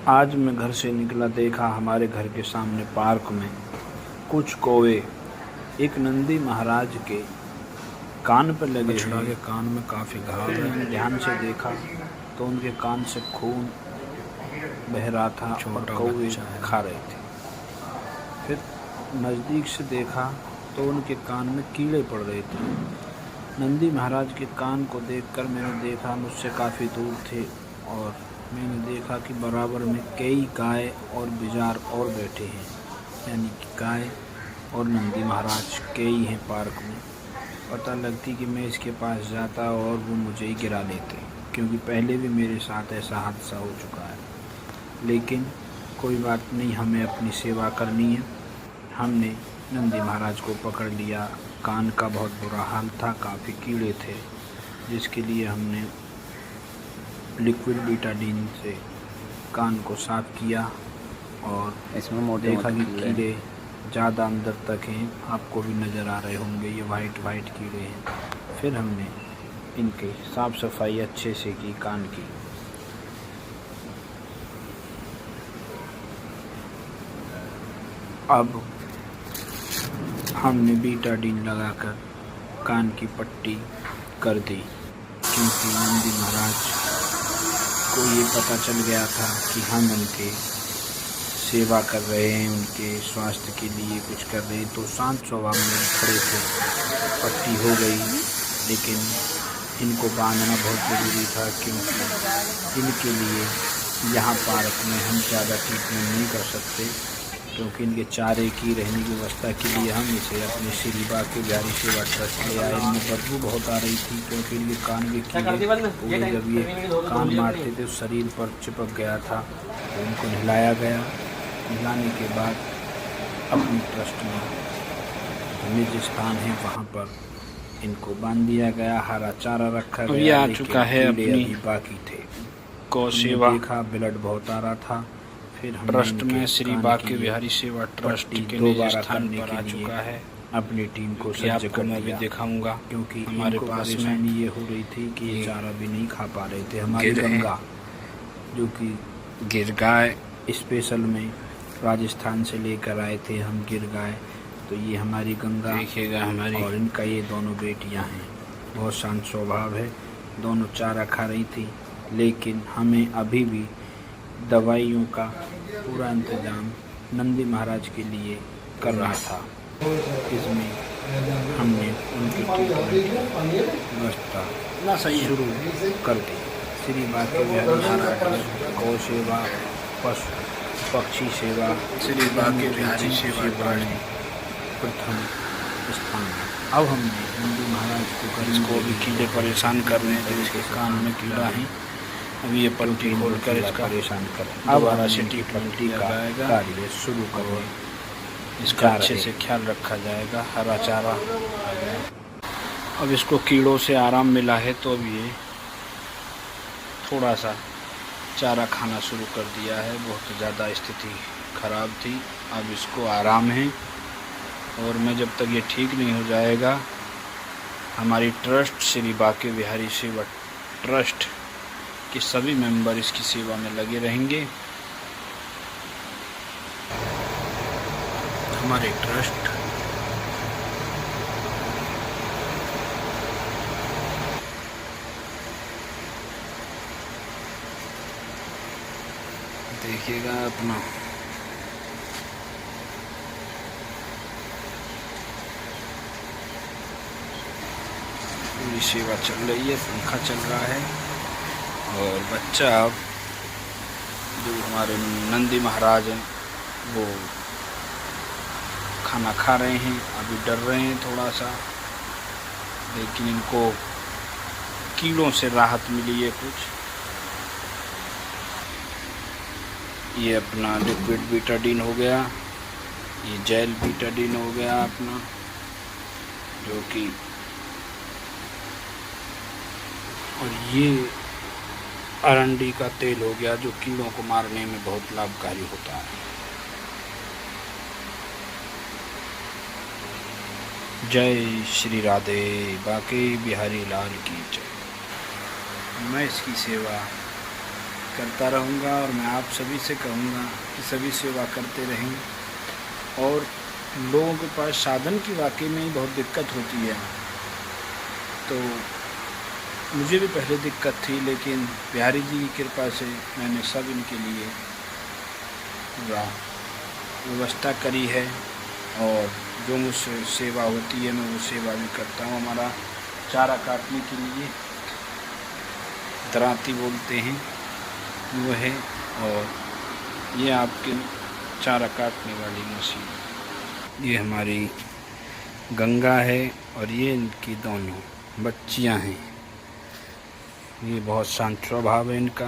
आज मैं घर से निकला, देखा हमारे घर के सामने पार्क में कुछ कौवे एक नंदी महाराज के कान पर लगे बछड़ा के कान में काफ़ी घाव फिर है। मैंने ध्यान से देखा तो उनके कान से खून बह रहा था और छोटा कौवे बच्चा है। खा रहे थे। फिर नज़दीक से देखा तो उनके कान में कीड़े पड़ रहे थे। नंदी महाराज के कान को देखकर मैंने देखा मुझसे काफ़ी दूर थे और मैंने देखा कि बराबर में कई गाय और बिजार और बैठे हैं, यानी कि गाय और नंदी महाराज कई हैं पार्क में। पता लगती कि मैं इसके पास जाता और वो मुझे ही गिरा लेते, क्योंकि पहले भी मेरे साथ ऐसा हादसा हो चुका है। लेकिन कोई बात नहीं, हमें अपनी सेवा करनी है। हमने नंदी महाराज को पकड़ लिया। कान का बहुत बुरा हाल था, काफ़ी कीड़े थे, जिसके लिए हमने लिक्विड बीटाडीन से कान को साफ़ किया और इसमें देखा कि कीड़े ज़्यादा अंदर तक हैं, आपको भी नज़र आ रहे होंगे, ये वाइट कीड़े हैं। फिर हमने इनकी साफ़ सफाई अच्छे से की कान की। अब हमने बीटाडीन लगाकर कान की पट्टी कर दी, क्योंकि नंदी महाराज को ये पता चल गया था कि हम उनके सेवा कर रहे हैं, उनके स्वास्थ्य के लिए कुछ कर रहे हैं, तो शांत स्वभाव में खड़े थे। पट्टी हो गई, लेकिन इनको बांधना बहुत ज़रूरी था, क्योंकि इनके लिए यहाँ पार्क में हम ज़्यादा ट्रीटमेंट नहीं कर सकते, क्योंकि इनके चारे की रहने की व्यवस्था के लिए हम इसे अपने श्री बाके बिहारी सेवा ट्रस्ट ले आए। इनमें बदबू बहुत आ रही थी, क्योंकि इनके कान के कीड़े जब ये कान मारते थे शरीर पर चिपक गया था। तो इनको नहलाया गया। नहलाने के बाद अपने ट्रस्ट में निज स्थान है वहाँ पर इनको बांध दिया गया, हरा चारा रखा गया। ये आ चुका है अपनी अभी बाकी थे। गौ सेवा। देखा ब्लड बहुत आ रहा था। फिर ट्रस्ट में श्री बाके बिहारी सेवा ट्रस्ट के निज स्थान पर आ चुका है। अपनी टीम को कि आपको मैं भी दिखाऊंगा, क्योंकि हमारे पास में ये हो रही थी कि ये चारा भी नहीं खा पा रहे थे। हमारी गंगा, जो कि गिर गाय स्पेशल में राजस्थान से लेकर आए थे हम, गिर गाय, तो ये हमारी गंगा देखिएगा हमारी, और इनका ये दोनों बेटियां हैं। बहुत शांत स्वभाव है, दोनों चारा खा रही थी। लेकिन हमें अभी भी दवाइयों का पूरा इंतज़ाम नंदी महाराज के लिए कर रहा था। इसमें हमने उनकी ट्रीटमेंट व्यवस्था शुरू कर दी। श्री बाके बिहारी महाराज गौ सेवा, पशु पक्षी सेवा, श्री बाके बिहारी सेवा में प्रथम स्थान है। अब हमने नंदी महाराज को इसको भी कीड़े परेशान कर रहे हैं, तो इसके कान में कीड़ा है। अब ये पट्टी खोलकर इसका परेशान कर दोबारा से ट्रीटमेंट किया जाएगा। कार्य शुरू करो। इसका अच्छे से ख्याल रखा जाएगा। हरा चारा आ गया। अब इसको कीड़ों से आराम मिला है, तो अब ये थोड़ा सा चारा खाना शुरू कर दिया है। बहुत ज़्यादा स्थिति खराब थी, अब इसको आराम है। और मैं जब तक ये ठीक नहीं हो जाएगा, हमारी ट्रस्ट श्री बाके बिहारी सेवा ट्रस्ट के सभी मेंबर इसकी सेवा में लगे रहेंगे। हमारे ट्रस्ट देखिएगा अपना पूरी सेवा चल रही है, पंखा चल रहा है। और बच्चा जो हमारे नंदी महाराज हैं वो खाना खा रहे हैं। अभी डर रहे हैं थोड़ा सा, लेकिन इनको कीड़ों से राहत मिली है कुछ। ये अपना लिक्विड बीटाडीन हो गया, ये जेल बीटाडीन हो गया अपना, जो कि, और ये अरंडी का तेल हो गया, जो कीड़ों को मारने में बहुत लाभकारी होता है। जय श्री राधे बाके बिहारी लाल की जय। मैं इसकी सेवा करता रहूँगा और मैं आप सभी से कहूँगा कि सभी सेवा करते रहें। और लोगों के पास साधन की वाकई में ही बहुत दिक्कत होती है। तो मुझे भी पहले दिक्कत थी, लेकिन बिहारी जी की कृपा से मैंने सब इनके लिए पूरा व्यवस्था करी है और जो मुझसे सेवा होती है मैं वो सेवा भी करता हूँ। हमारा चारा काटने के लिए दराती बोलते हैं वो है, और ये आपके चारा काटने वाली मशीन। ये हमारी गंगा है और ये इनकी दोनों बच्चियां हैं। ये बहुत शांत स्वभाव है इनका।